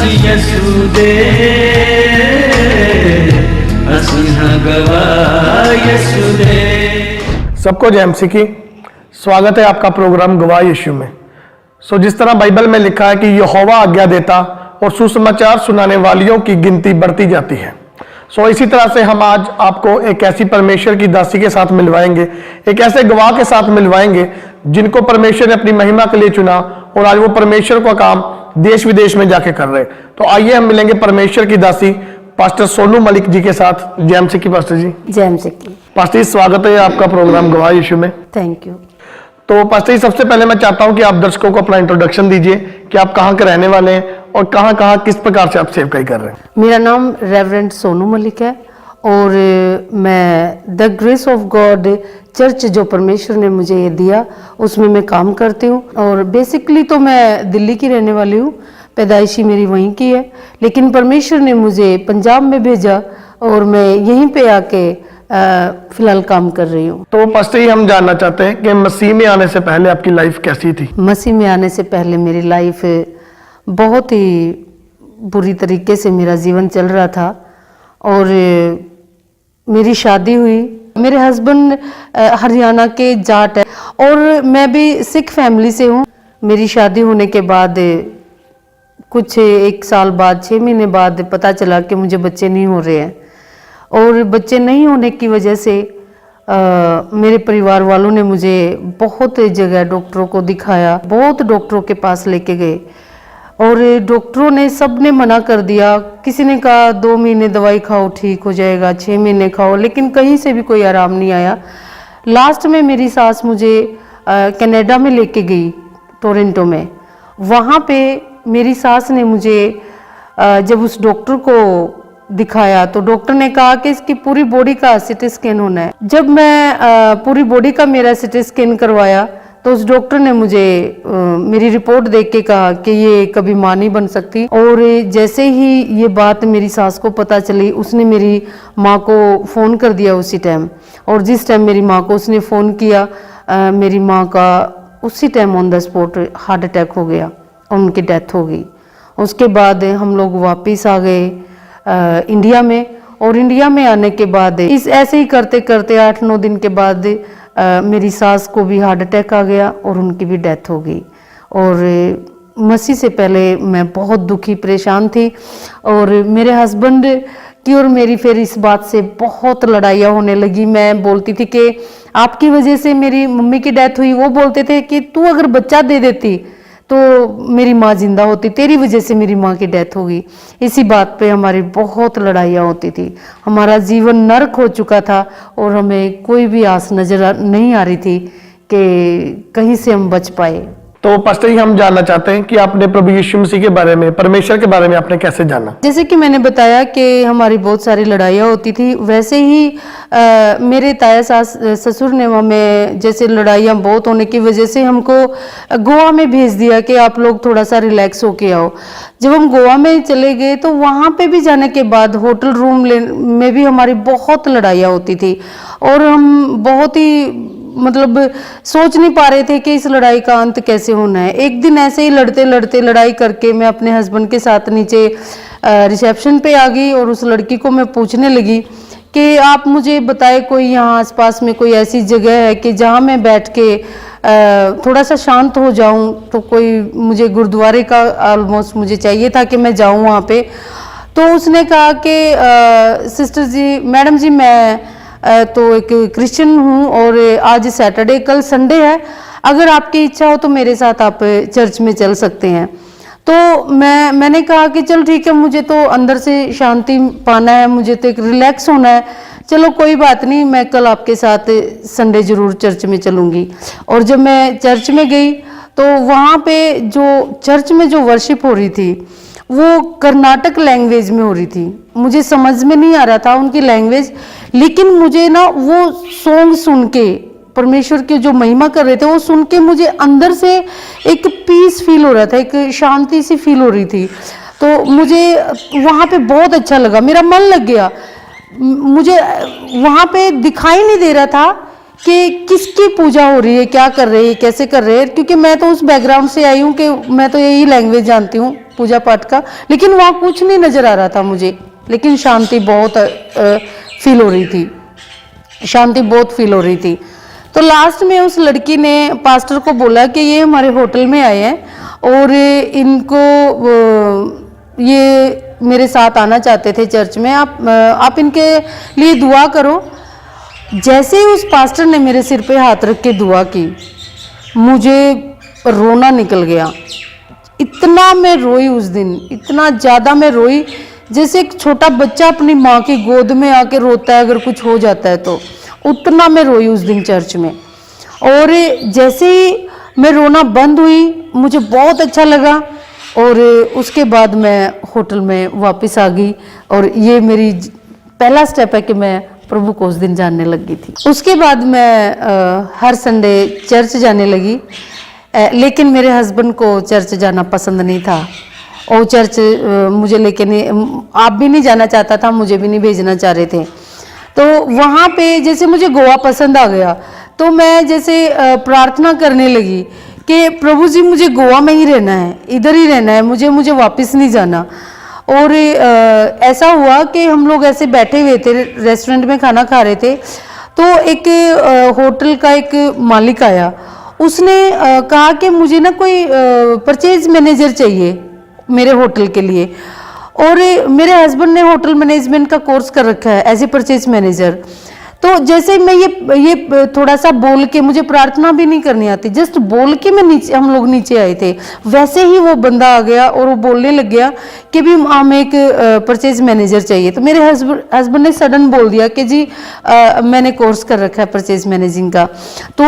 असी यसु दे असी हाँ गवाह यसु दे। सबको जय मसीह की। स्वागत है आपका प्रोग्राम गवाह यीशु में। जिस तरह बाइबल में लिखा है कि यहोवा आज्ञा देता और सुसमाचार सुनाने वालियों की गिनती बढ़ती जाती है। इसी तरह से हम आज आपको एक ऐसी परमेश्वर की दासी के साथ मिलवाएंगे, एक ऐसे गवाह के साथ मिलवाएंगे जिनको परमेश्वर ने अपनी महिमा के लिए चुना और आज वो परमेश्वर का काम देश विदेश में जाके कर रहे। तो आइए हम मिलेंगे परमेश्वर की दासी पास्टर सोनू मलिक जी के साथ। जय मसीह की पास्टर जी। जय मसीह की। पास्टर जी, स्वागत है आपका प्रोग्राम गवाह यीशु में। Thank you. तो पास्टर जी, सबसे पहले मैं चाहता हूं कि आप दर्शकों को अपना इंट्रोडक्शन दीजिए कि आप कहाँ के रहने वाले हैं और कहाँ किस प्रकार से आप सेवकाई कर रहे हैं। मेरा नाम रेवरेंड सोनू मलिक है और मैं the grace of God church जो परमेश्वर ने मुझे ये दिया उसमें मैं काम करती हूँ। और बेसिकली तो मैं दिल्ली की रहने वाली हूँ, पैदाइशी मेरी वहीं की है, लेकिन परमेश्वर ने मुझे पंजाब में भेजा और मैं यहीं पे आके फिलहाल काम कर रही हूँ। तो पास्टर जी, हम जानना चाहते हैं कि मसीह में आने से पहले आपकी लाइफ कैसी थी। मसीह में आने से पहले मेरी लाइफ बहुत ही बुरी तरीके से मेरा जीवन चल रहा था और मेरी शादी हुई। मेरे हस्बैंड हरियाणा के जाट है और मैं भी सिख फैमिली से हूँ। मेरी शादी होने के बाद कुछ 1 साल बाद 6 महीने बाद पता चला कि मुझे बच्चे नहीं हो रहे हैं और बच्चे नहीं होने की वजह से मेरे परिवार वालों ने मुझे बहुत जगह डॉक्टरों को दिखाया, बहुत डॉक्टरों के पास लेके गए और डॉक्टरों ने सब ने मना कर दिया। किसी ने कहा 2 महीने दवाई खाओ ठीक हो जाएगा, 6 महीने खाओ, लेकिन कहीं से भी कोई आराम नहीं आया। लास्ट में मेरी सास मुझे कनाडा में लेके गई, टोरंटो में। वहाँ पे मेरी सास ने मुझे जब उस डॉक्टर को दिखाया तो डॉक्टर ने कहा कि इसकी पूरी बॉडी का सीटी स्कैन होना है। जब मैं पूरी बॉडी का मेरा सीटी स्कैन करवाया तो उस डॉक्टर ने मुझे मेरी रिपोर्ट देख के कहा कि ये कभी मां नहीं बन सकती। और जैसे ही ये बात मेरी सास को पता चली, उसने मेरी माँ को फ़ोन कर दिया उसी टाइम। और जिस टाइम मेरी माँ को उसने फ़ोन किया, मेरी माँ का उसी time on the spot heart attack हो गया और उनकी डेथ हो गई। उसके बाद हम लोग वापस आ गए इंडिया में। और इंडिया में आने के बाद इस ऐसे ही करते करते 8-9 दिन के बाद मेरी सास को भी हार्ट अटैक आ गया और उनकी भी डेथ हो गई। और मसीह से पहले मैं बहुत दुखी परेशान थी और मेरे हस्बैंड की और मेरी फिर इस बात से बहुत लड़ाइयाँ होने लगी। मैं बोलती थी कि आपकी वजह से मेरी मम्मी की डेथ हुई, वो बोलते थे कि तू अगर बच्चा दे देती तो मेरी माँ जिंदा होती, तेरी वजह से मेरी माँ की डेथ हो गई। इसी बात पे हमारी बहुत लड़ाइयाँ होती थी। हमारा जीवन नर्क हो चुका था और हमें कोई भी आस नजर नहीं आ रही थी कि कहीं से हम बच पाए। तो पास्टर जी, हम जानना चाहते हैं कि आपने प्रभु यीशु मसीह के बारे में, परमेश्वर के बारे में आपने कैसे जाना। जैसे कि मैंने बताया कि हमारी बहुत सारी लड़ाइयाँ होती थी, वैसे ही मेरे ताया सास ससुर ने हमें जैसे लड़ाइयाँ बहुत होने की वजह से हमको गोवा में भेज दिया कि आप लोग थोड़ा सा रिलैक्स होके आओ। जब हम गोवा में चले गए तो वहाँ पे भी जाने के बाद होटल रूम में भी हमारी बहुत लड़ाइयाँ होती थी और हम बहुत ही मतलब सोच नहीं पा रहे थे कि इस लड़ाई का अंत कैसे होना है। एक दिन ऐसे ही लड़ते लड़ते लड़ाई करके मैं अपने हस्बैंड के साथ नीचे रिसेप्शन पे आ गई और उस लड़की को मैं पूछने लगी कि आप मुझे बताए कोई यहाँ आसपास में कोई ऐसी जगह है कि जहाँ मैं बैठ के थोड़ा सा शांत हो जाऊँ। तो कोई मुझे गुरुद्वारे का ऑलमोस्ट मुझे चाहिए था कि मैं जाऊँ वहाँ पे। तो उसने कहा कि सिस्टर जी, मैडम जी, मैं तो एक क्रिश्चियन हूँ और आज सैटरडे, कल संडे है, अगर आपकी इच्छा हो तो मेरे साथ आप चर्च में चल सकते हैं। तो मैंने कहा कि चल ठीक है, मुझे तो अंदर से शांति पाना है, मुझे तो एक रिलैक्स होना है, चलो कोई बात नहीं, मैं कल आपके साथ संडे जरूर चर्च में चलूँगी। और जब मैं चर्च में गई तो वहाँ पे जो चर्च में जो वर्शिप हो रही थी वो कर्नाटक लैंग्वेज में हो रही थी। मुझे समझ में नहीं आ रहा था उनकी लैंग्वेज, लेकिन मुझे ना वो सॉन्ग सुन के, परमेश्वर की जो महिमा कर रहे थे वो सुन के मुझे अंदर से एक पीस फील हो रहा था, एक शांति सी फील हो रही थी। तो मुझे वहाँ पे बहुत अच्छा लगा, मेरा मन लग गया। मुझे वहाँ पे दिखाई नहीं दे रहा था कि किसकी पूजा हो रही है, क्या कर रहे हैं, कैसे कर रहे हैं, क्योंकि मैं तो उस बैकग्राउंड से आई हूँ कि मैं तो यही लैंग्वेज जानती हूँ पूजा पाठ का, लेकिन वहाँ कुछ नहीं नज़र आ रहा था मुझे, लेकिन शांति बहुत फील हो रही थी, शांति बहुत फील हो रही थी। तो लास्ट में उस लड़की ने पास्टर को बोला कि ये हमारे होटल में आए हैं और इनको ये मेरे साथ आना चाहते थे चर्च में, आप इनके लिए दुआ करो। जैसे ही उस पास्टर ने मेरे सिर पे हाथ रख के दुआ की, मुझे रोना निकल गया। इतना मैं रोई उस दिन, इतना ज़्यादा मैं रोई, जैसे एक छोटा बच्चा अपनी माँ की गोद में आके रोता है अगर कुछ हो जाता है तो, उतना मैं रोई उस दिन चर्च में। और जैसे ही मैं रोना बंद हुई, मुझे बहुत अच्छा लगा और उसके बाद मैं होटल में वापस आ गई। और ये मेरी पहला स्टेप है कि मैं प्रभु को उस दिन जानने लगी थी। उसके बाद मैं हर संडे चर्च जाने लगी, लेकिन मेरे हस्बैंड को चर्च जाना पसंद नहीं था। और चर्च मुझे लेके नहीं, आप भी नहीं जाना चाहता था, मुझे भी नहीं भेजना चाह रहे थे। तो वहाँ पे जैसे मुझे गोवा पसंद आ गया, तो मैं जैसे प्रार्थना करने लगी कि प्रभु जी मुझे गोवा में ही रहना है, इधर ही रहना है, मुझे वापस नहीं जाना। और ऐसा हुआ कि हम लोग ऐसे बैठे हुए थे, रेस्टोरेंट में खाना खा रहे थे, तो एक होटल का एक मालिक आया। उसने कहा कि मुझे ना कोई परचेज मैनेजर चाहिए मेरे होटल के लिए। और मेरे हस्बैंड ने होटल मैनेजमेंट का कोर्स कर रखा है एज ए परचेज मैनेजर। तो जैसे मैं ये थोड़ा सा बोल के, मुझे प्रार्थना भी नहीं करनी आती, जस्ट बोल के मैं नीचे, हम लोग नीचे आए थे, वैसे ही वो बंदा आ गया और वो बोलने लग गया कि भी हमें एक परचेज मैनेजर चाहिए। तो मेरे हस्बैंड ने सडन बोल दिया कि जी मैंने कोर्स कर रखा है परचेज मैनेजिंग का। तो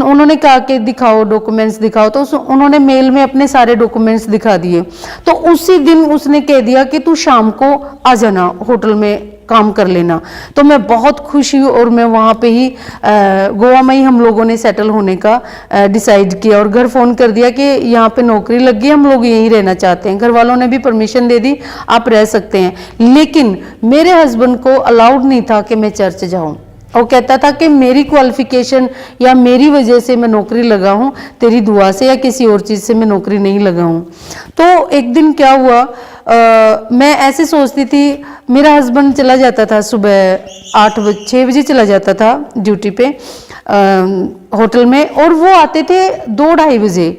उन्होंने कहा कि दिखाओ डॉक्यूमेंट्स दिखाओ, तो उन्होंने मेल में अपने सारे डॉक्यूमेंट्स दिखा दिए। तो उसी दिन उसने कह दिया कि तू शाम को आ जाना होटल में काम कर लेना। तो मैं बहुत खुश हुई और मैं वहाँ पे ही गोवा में ही हम लोगों ने सेटल होने का डिसाइड किया और घर फ़ोन कर दिया कि यहाँ पे नौकरी लग गई, हम लोग यहीं रहना चाहते हैं। घर वालों ने भी परमिशन दे दी, आप रह सकते हैं। लेकिन मेरे हस्बैंड को अलाउड नहीं था कि मैं चर्च जाऊँ। वो कहता था कि मेरी क्वालिफिकेशन या मेरी वजह से मैं नौकरी लगा हूँ, तेरी दुआ से या किसी और चीज़ से मैं नौकरी नहीं लगा हूँ। तो एक दिन क्या हुआ, मैं ऐसे सोचती थी, मेरा हस्बैंड चला जाता था सुबह 6 बजे चला जाता था ड्यूटी पे होटल में, और वो आते थे 2-2:30 बजे।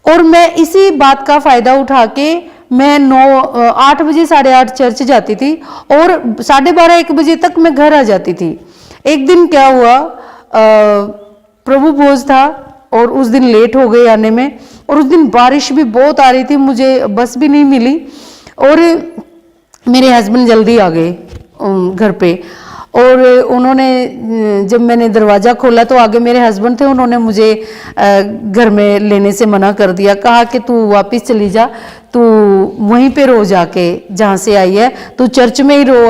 और मैं इसी बात का फ़ायदा उठा के मैं 8 बजे 8:30 चर्च जाती थी और 12:30-1 बजे तक मैं घर आ जाती थी। एक दिन क्या हुआ, प्रभु भोज था और उस दिन लेट हो गए आने में, और उस दिन बारिश भी बहुत आ रही थी, मुझे बस भी नहीं मिली और मेरे हस्बैंड जल्दी आ गए घर पे। और उन्होंने, जब मैंने दरवाज़ा खोला तो आगे मेरे हस्बैंड थे, उन्होंने मुझे घर में लेने से मना कर दिया, कहा कि तू वापस चली जा, तू वहीं पे रो जाके जहाँ से आई है, तू चर्च में ही रो,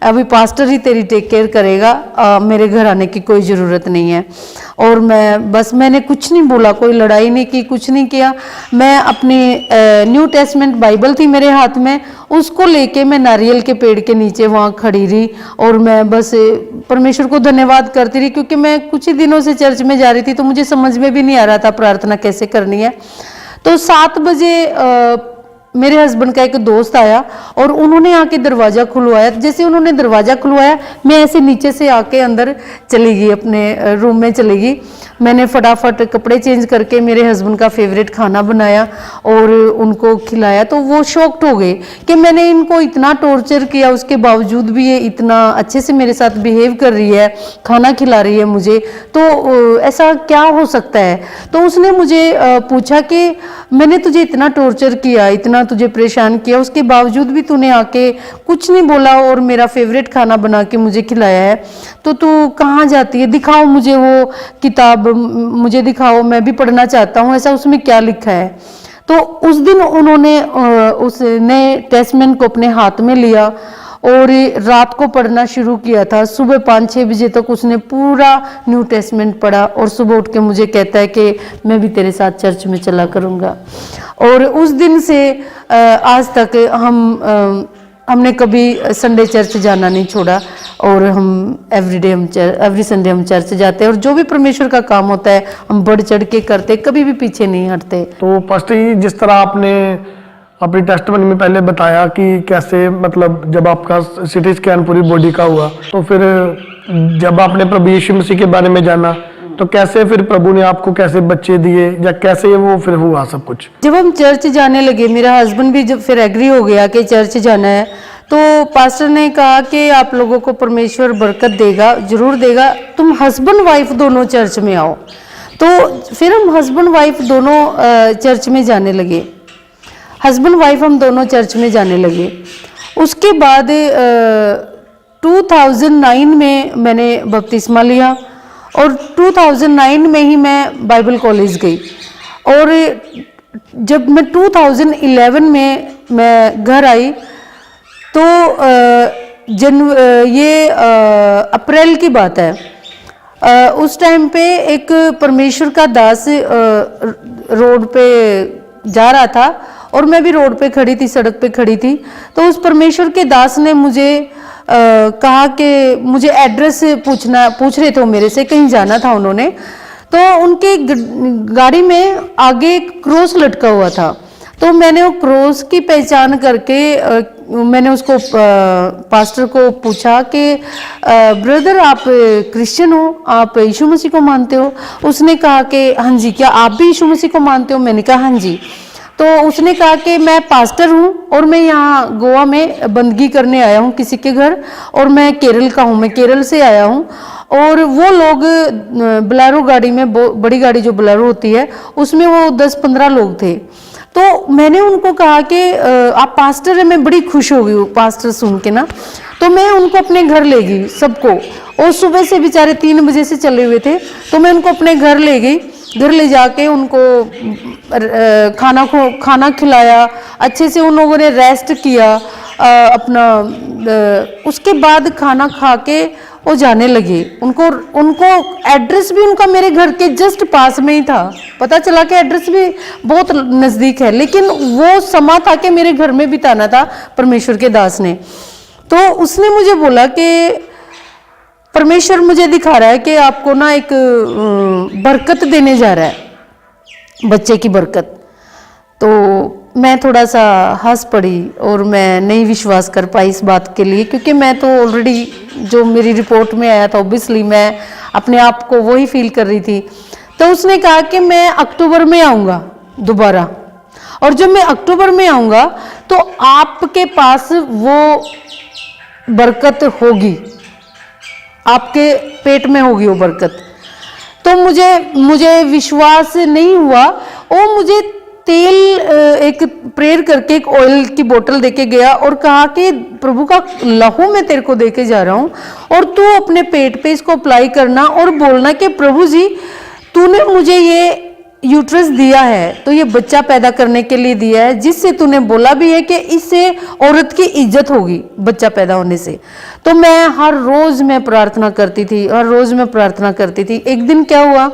अभी पास्टर ही तेरी टेक केयर करेगा, मेरे घर आने की कोई ज़रूरत नहीं है। और मैंने कुछ नहीं बोला, कोई लड़ाई नहीं की, कुछ नहीं किया। मैं अपनी न्यू टेस्टमेंट बाइबल थी मेरे हाथ में, उसको लेके मैं नारियल के पेड़ के नीचे वहाँ खड़ी रही और मैं बस परमेश्वर को धन्यवाद करती रही, क्योंकि मैं कुछ ही दिनों से चर्च में जा रही थी तो मुझे समझ में भी नहीं आ रहा था प्रार्थना कैसे करनी है। तो 7 बजे मेरे हस्बैंड का एक दोस्त आया और उन्होंने आके दरवाज़ा खुलवाया। जैसे उन्होंने दरवाज़ा खुलवाया, मैं ऐसे नीचे से आके अंदर चली गई, अपने रूम में चली गई। मैंने फटाफट कपड़े चेंज करके मेरे हस्बैंड का फेवरेट खाना बनाया और उनको खिलाया। तो वो शॉक्ड हो गए कि मैंने इनको इतना टॉर्चर किया, उसके बावजूद भी ये इतना अच्छे से मेरे साथ बिहेव कर रही है, खाना खिला रही है मुझे, तो ऐसा क्या हो सकता है। तो उसने मुझे पूछा कि मैंने तुझे इतना टॉर्चर किया, इतना तुझे परेशान किया, उसके बावजूद भी तूने आके कुछ नहीं बोला और मेरा फेवरेट खाना बना के मुझे खिलाया है, तो तू कहाँ जाती है, दिखाओ मुझे वो किताब, मुझे दिखाओ, मैं भी पढ़ना चाहता हूँ, ऐसा उसमें क्या लिखा है। तो उस दिन उन्होंने उस नए टेस्टमेंट को अपने हाथ में लिया और रात को पढ़ना शुरू किया था। सुबह 5-6 बजे तक उसने पूरा न्यू टेस्टमेंट पढ़ा और सुबह उठ के मुझे कहता है कि मैं भी तेरे साथ चर्च में चला करूँगा। और उस दिन से आज तक हमने कभी संडे चर्च जाना नहीं छोड़ा और हम एवरी संडे हम चर्च जाते हैं और जो भी परमेश्वर का काम होता है हम बढ़ चढ़ के करते, कभी भी पीछे नहीं हटते। तो पास्टर जी, जिस तरह आपने अपनी टेस्टमनी में पहले बताया कि कैसे मतलब जब आपका सिटी स्कैन पूरी बॉडी का हुआ, तो फिर जब आपने प्रभु यीशु मसीह के बारे में जाना तो कैसे फिर प्रभु ने आपको कैसे बच्चे दिए या कैसे वो फिर हुआ सब कुछ? जब हम चर्च जाने लगे, मेरा हस्बैंड भी जब फिर एग्री हो गया कि चर्च जाना है, तो पास्टर ने कहा कि आप लोगों को परमेश्वर बरकत देगा, जरूर देगा, तुम हस्बैंड वाइफ दोनों चर्च में आओ। तो फिर हम हस्बैंड वाइफ दोनों चर्च में जाने लगे, हस्बैंड वाइफ हम दोनों चर्च में जाने लगे। उसके बाद 2009 में मैंने बपतिस्मा लिया और 2009 में ही मैं बाइबल कॉलेज गई। और जब मैं 2011 में मैं घर आई तो ये अप्रैल की बात है। उस टाइम पे एक परमेश्वर का दास रोड पे जा रहा था और मैं भी रोड पे खड़ी थी, सड़क पे खड़ी थी। तो उस परमेश्वर के दास ने मुझे कहा कि मुझे एड्रेस पूछ रहे थे मेरे से, कहीं जाना था उन्होंने। तो उनके गाड़ी में आगे एक क्रॉस लटका हुआ था, तो मैंने वो क्रॉस की पहचान करके मैंने उसको पास्टर को पूछा कि ब्रदर आप क्रिश्चियन हो, आप यीशु मसीह को मानते हो? उसने कहा कि हाँ जी, क्या आप भी यीशु मसीह को मानते हो? मैंने कहा हाँ जी। तो उसने कहा कि मैं पास्टर हूँ और मैं यहाँ गोवा में बंदगी करने आया हूँ किसी के घर, और मैं केरल का हूँ, मैं केरल से आया हूँ। और वो लोग बोलेरो गाड़ी में, बड़ी गाड़ी जो बोलेरो होती है उसमें वो 10-15 लोग थे। तो मैंने उनको कहा कि आप पास्टर हैं, मैं बड़ी खुश हो गई हूँ पास्टर सुन के ना। तो मैं उनको अपने घर ले गई सबको, और सुबह से बेचारे 3 बजे से चले हुए थे, तो मैं उनको अपने घर ले गई। घर ले जाके उनको खाना खिलाया, अच्छे से उन लोगों ने रेस्ट किया अपना। उसके बाद खाना खा के वो जाने लगे। उनको एड्रेस भी उनका मेरे घर के जस्ट पास में ही था। पता चला कि एड्रेस भी बहुत नज़दीक है, लेकिन वो समा था कि मेरे घर में बिताना था परमेश्वर के दास ने। तो उसने मुझे बोला कि परमेश्वर मुझे दिखा रहा है कि आपको ना एक बरकत देने जा रहा है, बच्चे की बरकत। तो मैं थोड़ा सा हंस पड़ी और मैं नहीं विश्वास कर पाई इस बात के लिए, क्योंकि मैं तो ऑलरेडी जो मेरी रिपोर्ट में आया था ऑब्वियसली मैं अपने आप को वही फील कर रही थी। तो उसने कहा कि मैं अक्टूबर में आऊँगा दोबारा, और जब मैं अक्टूबर में आऊँगा तो आपके पास वो बरकत होगी, आपके पेट में होगी वो बरकत। तो मुझे विश्वास नहीं हुआ। वो मुझे तेल एक प्रेयर करके एक ऑयल की बोतल देके गया और कहा कि प्रभु का लहू मैं तेरे को देके जा रहा हूँ और तू अपने पेट पे इसको अप्लाई करना और बोलना कि प्रभु जी तूने मुझे ये यूट्रस दिया है तो ये बच्चा पैदा करने के लिए दिया है, जिससे तूने बोला भी है कि इससे औरत की इज्जत होगी बच्चा पैदा होने से। तो मैं हर रोज मैं प्रार्थना करती थी, हर रोज मैं प्रार्थना करती थी। एक दिन क्या हुआ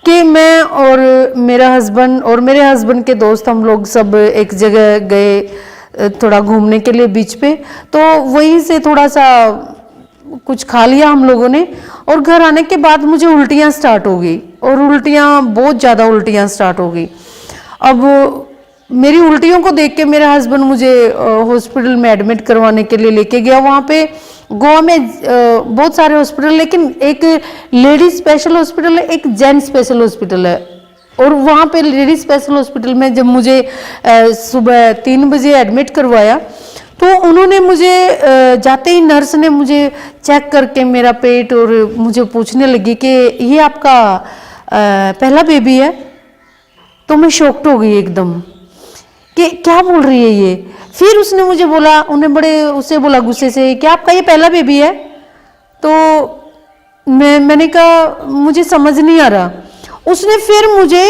कि मैं और मेरा हस्बैंड और मेरे हस्बैंड के दोस्त हम लोग सब एक जगह गए थोड़ा घूमने के लिए बीच पे। तो वहीं से थोड़ा सा कुछ खा लिया हम लोगों ने, और घर आने के बाद मुझे उल्टियाँ स्टार्ट हो गई, और उल्टियाँ बहुत ज़्यादा उल्टियाँ स्टार्ट हो गई। अब मेरी उल्टियों को देख के मेरा हस्बैंड मुझे हॉस्पिटल में एडमिट करवाने के लिए लेके गया। वहाँ पे गोवा में बहुत सारे हॉस्पिटल, लेकिन एक लेडी स्पेशल हॉस्पिटल है, एक जेंट्स स्पेशल हॉस्पिटल है। और वहाँ पे लेडी स्पेशल हॉस्पिटल में जब मुझे सुबह 3 बजे एडमिट करवाया तो उन्होंने मुझे जाते ही नर्स ने मुझे चेक करके मेरा पेट और मुझे पूछने लगी कि ये आपका पहला बेबी है। तो मैं शॉक्ड हो गई एकदम कि क्या बोल रही है ये। फिर उसने मुझे बोला, उन्हें बड़े उससे बोला गुस्से से कि आपका ये पहला बेबी है। तो मैंने कहा मुझे समझ नहीं आ रहा। उसने फिर मुझे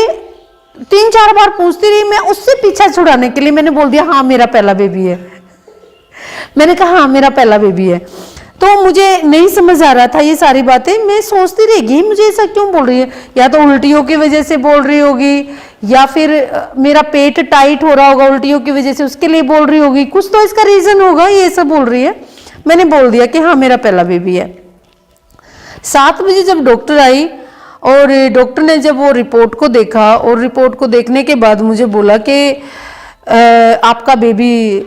3-4 बार पूछती रही, मैं उससे पीछा छुड़ाने के लिए मैंने बोल दिया हाँ मेरा पहला बेबी है। मैंने कहा हाँ मेरा पहला बेबी है। तो मुझे नहीं समझ आ रहा था ये सारी बातें। मैं सोचती रह गई मुझे ऐसा क्यों बोल रही है, या तो उल्टियों की वजह से बोल रही होगी, या फिर मेरा पेट टाइट हो रहा होगा उल्टियों की वजह से, उसके लिए बोल रही होगी, कुछ तो इसका रीजन होगा, ये सब बोल रही है। मैंने बोल दिया कि हाँ मेरा पहला बेबी है। 7 बजे जब डॉक्टर आई और डॉक्टर ने जब वो रिपोर्ट को देखा, और रिपोर्ट को देखने के बाद मुझे बोला कि आपका बेबी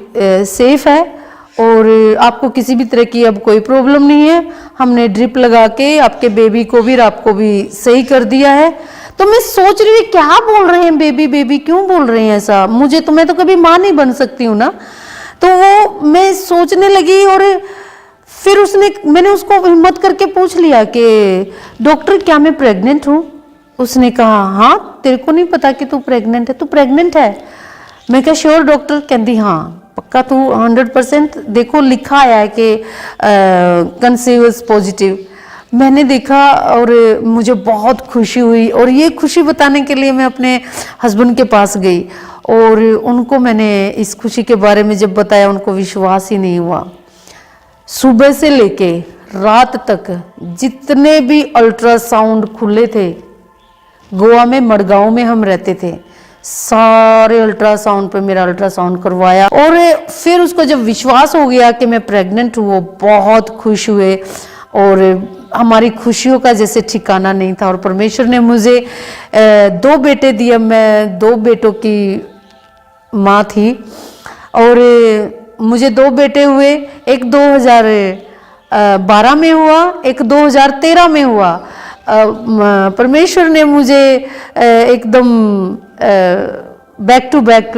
सेफ है और आपको किसी भी तरह की अब कोई प्रॉब्लम नहीं है, हमने ड्रिप लगा के आपके बेबी को भी और आपको भी सही कर दिया है। तो मैं सोच रही हूँ क्या बोल रहे हैं, बेबी बेबी क्यों बोल रहे हैं ऐसा, मुझे तो, मैं तो कभी माँ नहीं बन सकती हूँ ना। तो वो मैं सोचने लगी, और फिर मैंने उसको हिम्मत करके पूछ लिया कि डॉक्टर क्या मैं प्रेग्नेंट हूँ। उसने कहा हाँ तेरे को नहीं पता कि तू प्रेग्नेंट है, तू प्रेग्नेंट है। मैं क्या श्योर डॉक्टर? कहती हाँ पक्का तू 100%, देखो लिखा आया है कि कंसीव्स पॉजिटिव। मैंने देखा और मुझे बहुत खुशी हुई, और ये खुशी बताने के लिए मैं अपने हस्बैंड के पास गई और उनको मैंने इस खुशी के बारे में जब बताया, उनको विश्वास ही नहीं हुआ। सुबह से लेके रात तक जितने भी अल्ट्रासाउंड खुले थे, गोवा में मडगांव में हम रहते थे, सारे अल्ट्रासाउंड पे मेरा अल्ट्रासाउंड करवाया, और फिर उसको जब विश्वास हो गया कि मैं प्रेग्नेंट हूँ, वो बहुत खुश हुए, और हमारी खुशियों का जैसे ठिकाना नहीं था। और परमेश्वर ने मुझे 2 बेटे दिए, मैं 2 बेटों की माँ थी, और मुझे 2 बेटे हुए, एक 2012 में हुआ, एक 2013 में हुआ। परमेश्वर ने मुझे एकदम बैक टू बैक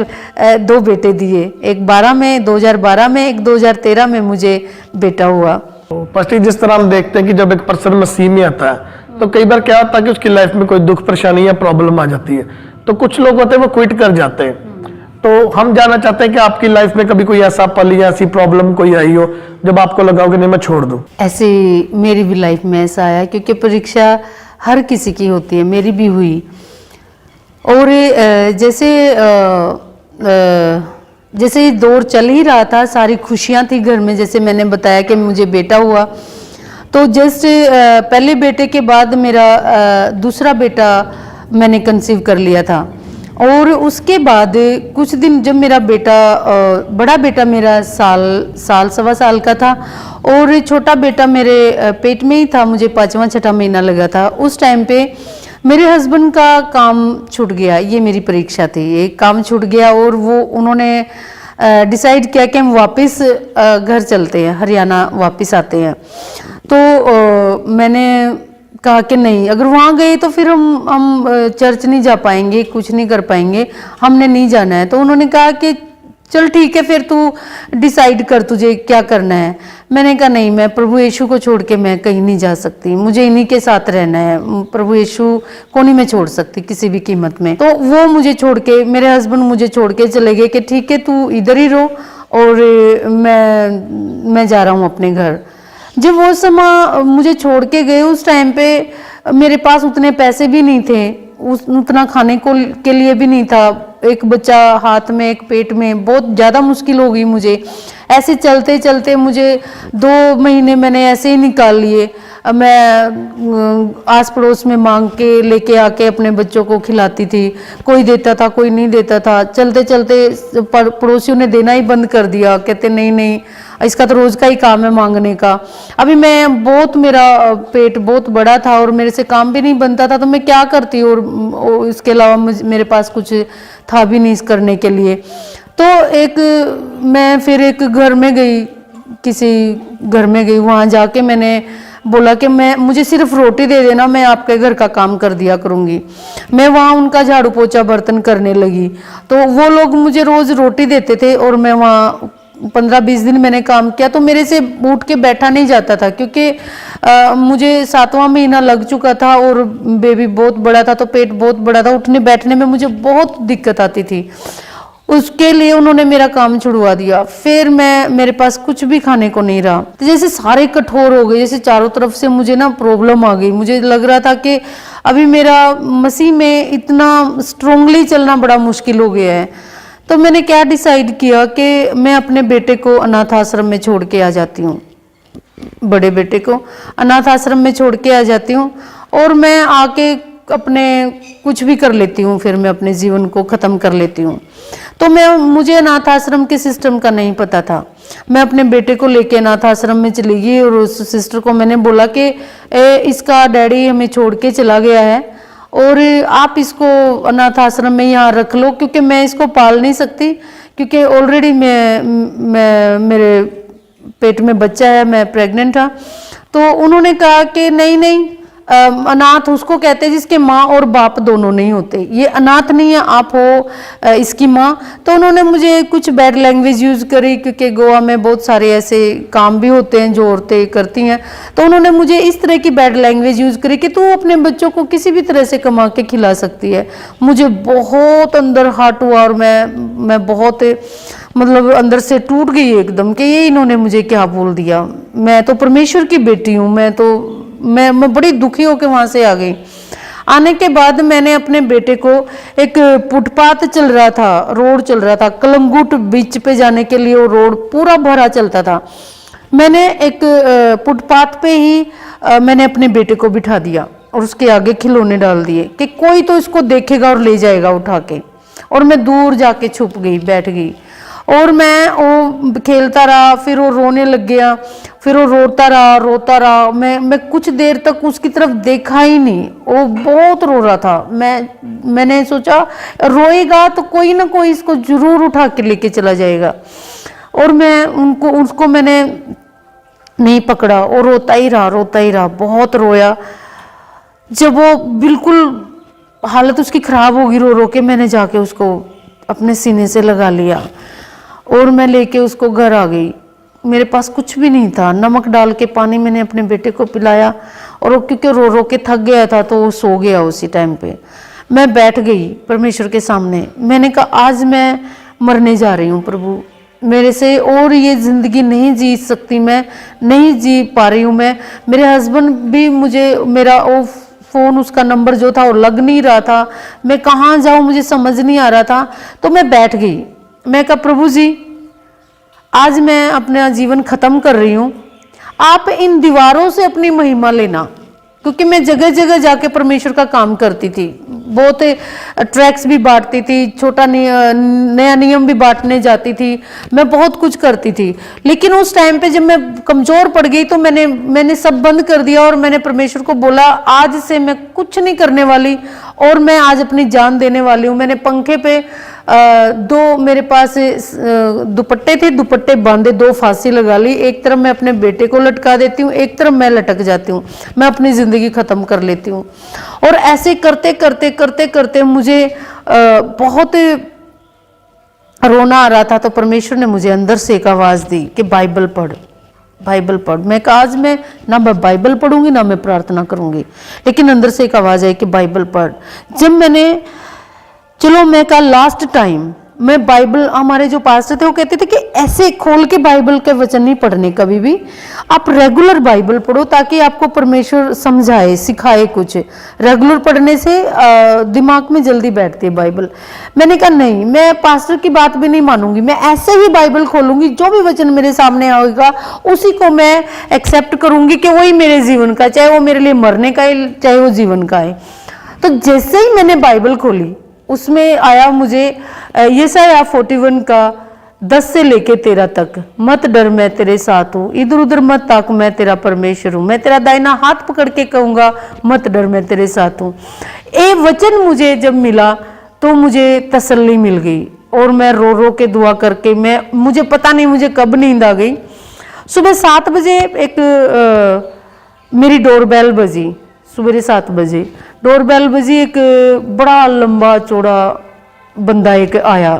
2 बेटे दिए, एक 2012 में, एक 2013 में मुझे बेटा हुआ। फर्स्टली जिस तरह हम देखते हैं कि जब एक पर्सन मसीह में आता है तो कई बार क्या होता है कि उसकी लाइफ में कोई दुख परेशानी या प्रॉब्लम आ जाती है, तो कुछ लोग होते हैं वो क्विट कर जाते हैं। तो हम जानना चाहते हैं कि आपकी लाइफ में कभी कोई ऐसा पल या ऐसी प्रॉब्लम कोई आई हो जब आपको लगा हो कि नहीं मैं छोड़ दूं? ऐसे मेरी भी लाइफ में ऐसा आया, क्योंकि परीक्षा हर किसी की होती है, मेरी भी हुई। और जैसे दौर चल ही रहा था, सारी खुशियां थी घर में, जैसे मैंने बताया कि मुझे बेटा हुआ, तो जस्ट पहले बेटे के बाद मेरा दूसरा बेटा मैंने कंसीव कर लिया था। और उसके बाद कुछ दिन जब मेरा बेटा बड़ा बेटा मेरा साल सवा साल का था, और छोटा बेटा मेरे पेट में ही था, मुझे 5वां 6ठा महीना लगा था, उस टाइम पे मेरे हस्बैंड का काम छूट गया। ये मेरी परीक्षा थी, ये काम छूट गया, और वो उन्होंने डिसाइड किया कि हम वापस घर चलते हैं, हरियाणा वापस आते हैं। तो मैंने कहा कि नहीं, अगर वहाँ गए तो फिर हम चर्च नहीं जा पाएंगे, कुछ नहीं कर पाएंगे, हमने नहीं जाना है। तो उन्होंने कहा कि चल ठीक है, फिर तू डिसाइड कर तुझे क्या करना है। मैंने कहा नहीं, मैं प्रभु यीशु को छोड़ के मैं कहीं नहीं जा सकती, मुझे इन्हीं के साथ रहना है, प्रभु यीशु को नहीं मैं छोड़ सकती किसी भी कीमत में। तो वो मुझे छोड़ के, मेरे हस्बैंड मुझे छोड़ के चले गए कि ठीक है तू इधर ही रहो और मैं जा रहा हूँ अपने घर। जब वो समय मुझे छोड़ के गए, उस टाइम पे मेरे पास उतने पैसे भी नहीं थे, उतना खाने को के लिए भी नहीं था, एक बच्चा हाथ में, एक पेट में, बहुत ज़्यादा मुश्किल हो गई मुझे। ऐसे चलते चलते मुझे 2 महीने मैंने ऐसे ही निकाल लिए। मैं आस पड़ोस में मांग के लेके आके अपने बच्चों को खिलाती थी, कोई देता था कोई नहीं देता था। चलते चलते पड़ोसियों ने देना ही बंद कर दिया, कहते नहीं नहीं इसका तो रोज का ही काम है मांगने का। अभी मैं बहुत, मेरा पेट बहुत बड़ा था और मेरे से काम भी नहीं बनता था, तो मैं क्या करती, और इसके अलावा मेरे पास कुछ था भी नहीं इस करने के लिए। तो मैं फिर एक घर में गई, किसी घर में गई, वहाँ जाके मैंने बोला कि मुझे सिर्फ रोटी दे देना, मैं आपके घर का काम कर दिया करूँगी। मैं वहाँ उनका झाड़ू पोछा बर्तन करने लगी, तो वो लोग मुझे रोज़ रोटी देते थे, और मैं वहाँ 15-20 दिन मैंने काम किया। तो मेरे से उठ के बैठा नहीं जाता था, क्योंकि मुझे 7वां महीना लग चुका था और बेबी बहुत बड़ा था, तो पेट बहुत बड़ा था, उठने बैठने में मुझे बहुत दिक्कत आती थी। उसके लिए उन्होंने मेरा काम छुड़वा दिया। फिर मेरे पास कुछ भी खाने को नहीं रहा, तो जैसे सारे कठोर हो गए, जैसे चारों तरफ से मुझे ना प्रॉब्लम आ गई। मुझे लग रहा था कि अभी मेरा मसीह में इतना स्ट्रोंगली चलना बड़ा मुश्किल हो गया है। तो मैंने क्या डिसाइड किया कि मैं अपने बेटे को अनाथ आश्रम में छोड़ के आ जाती हूँ। बड़े बेटे को अनाथ आश्रम में छोड़ के आ जाती हूँ और मैं आके अपने कुछ भी कर लेती हूँ, फिर मैं अपने जीवन को ख़त्म कर लेती हूँ। तो मुझे अनाथ आश्रम के सिस्टम का नहीं पता था। मैं अपने बेटे को लेके अनाथ आश्रम में चली गई और उस सिस्टर को मैंने बोला कि इसका डैडी हमें छोड़ के चला गया है और आप इसको अनाथ आश्रम में यहाँ रख लो, क्योंकि मैं इसको पाल नहीं सकती, क्योंकि ऑलरेडी मैं मेरे पेट में बच्चा है, मैं प्रेग्नेंट था। तो उन्होंने कहा कि नहीं, अनाथ उसको कहते हैं जिसके माँ और बाप दोनों नहीं होते, ये अनाथ नहीं है, आप हो इसकी माँ। तो उन्होंने मुझे कुछ बैड लैंग्वेज यूज़ करी, क्योंकि गोवा में बहुत सारे ऐसे काम भी होते हैं जो औरतें करती हैं। तो उन्होंने मुझे इस तरह की बैड लैंग्वेज यूज़ करी कि तू अपने बच्चों को किसी भी तरह से कमा के खिला सकती है। मुझे बहुत अंदर हार्ट हुआ और मैं बहुत मतलब अंदर से टूट गई एकदम कि ये इन्होंने मुझे क्या बोल दिया। मैं तो परमेश्वर की बेटी हूँ, मैं बड़ी दुखी होकर वहां से आ गई। आने के बाद मैंने अपने बेटे को, एक फुटपाथ चल रहा था, रोड चल रहा था कलंगुट बीच पे जाने के लिए, वो रोड पूरा भरा चलता था। मैंने एक फुटपाथ पे ही मैंने अपने बेटे को बिठा दिया और उसके आगे खिलौने डाल दिए कि कोई तो इसको देखेगा और ले जाएगा उठा के। और मैं दूर जाके छुप गई, बैठ गई और मैं वो खेलता रहा। फिर वो रोने लग गया, फिर वो रोता रहा। मैं कुछ देर तक उसकी तरफ देखा ही नहीं, वो बहुत रो रहा था। मैंने सोचा रोएगा तो कोई ना कोई इसको जरूर उठा के लेके चला जाएगा। और मैं उसको मैंने नहीं पकड़ा और रोता ही रहा, बहुत रोया। जब वो बिल्कुल हालत उसकी खराब होगी रो रो के, मैंने जाके उसको अपने सीने से लगा लिया और मैं लेके उसको घर आ गई। मेरे पास कुछ भी नहीं था, नमक डाल के पानी मैंने अपने बेटे को पिलाया और वो क्योंकि रो रो के थक गया था तो वो सो गया उसी टाइम पे। मैं बैठ गई परमेश्वर के सामने, मैंने कहा आज मैं मरने जा रही हूँ प्रभु, मेरे से और ये ज़िंदगी नहीं जी सकती, मैं नहीं जी पा रही हूँ। मेरे हस्बैंड भी मुझे, मेरा वो फ़ोन उसका नंबर जो था वो लग नहीं रहा था, मैं कहाँ जाऊँ मुझे समझ नहीं आ रहा था। तो मैं बैठ गई, मैं कहा प्रभु जी आज मैं अपना जीवन ख़त्म कर रही हूँ, आप इन दीवारों से अपनी महिमा लेना। क्योंकि मैं जगह जगह जाके परमेश्वर का काम करती थी, बहुत ट्रैक्स भी बांटती थी, छोटा नया नियम भी बांटने जाती थी, मैं बहुत कुछ करती थी। लेकिन उस टाइम पे जब मैं कमज़ोर पड़ गई तो मैंने सब बंद कर दिया और मैंने परमेश्वर को बोला आज से मैं कुछ नहीं करने वाली और मैं आज अपनी जान देने वाली हूँ। मैंने पंखे पे दो मेरे पास दुपट्टे थे, दुपट्टे बांधे, दो फांसी लगा ली, एक तरफ मैं अपने बेटे को लटका देती हूँ, एक तरफ मैं लटक जाती हूँ, मैं अपनी ज़िंदगी ख़त्म कर लेती हूँ। और ऐसे करते करते करते करते मुझे बहुत रोना आ रहा था। तो परमेश्वर ने मुझे अंदर से एक आवाज़ दी कि बाइबल पढ़, बाइबल पढ़। मैं कहा आज मैं ना मैं बाइबल पढ़ूंगी ना मैं प्रार्थना करूंगी, लेकिन अंदर से एक आवाज़ आई कि बाइबल पढ़। जब मैंने चलो मैं कहा लास्ट टाइम मैं बाइबल, हमारे जो पास्टर थे वो कहते थे कि ऐसे खोल के बाइबल के वचन नहीं पढ़ने, कभी भी आप रेगुलर बाइबल पढ़ो ताकि आपको परमेश्वर समझाए सिखाए कुछ। रेगुलर पढ़ने से दिमाग में जल्दी बैठती है बाइबल। मैंने कहा नहीं, मैं पास्टर की बात भी नहीं मानूंगी, मैं ऐसे ही बाइबल खोलूंगी, जो भी वचन मेरे सामने आएगा उसी को मैं एक्सेप्ट करूंगी कि वही मेरे जीवन का, चाहे वो मेरे लिए मरने का है चाहे वो जीवन का है। तो जैसे ही मैंने बाइबल खोली उसमें आया मुझे यशायाह 41 का 10 से लेके 13 तक, मत डर मैं तेरे साथ हूँ, इधर उधर मत ताक मैं तेरा परमेश्वर हूँ, मैं तेरा दाहिना हाथ पकड़ के कहूँगा मत डर मैं तेरे साथ हूँ। ये वचन मुझे जब मिला तो मुझे तसल्ली मिल गई और मैं रो रो के दुआ करके मुझे पता नहीं मुझे कब नींद आ गई। सुबह 7 बजे एक मेरी डोरबेल बजी, सुबह 7 बजे डोरबेल बजी, एक बड़ा लंबा चौड़ा बंदा एक आया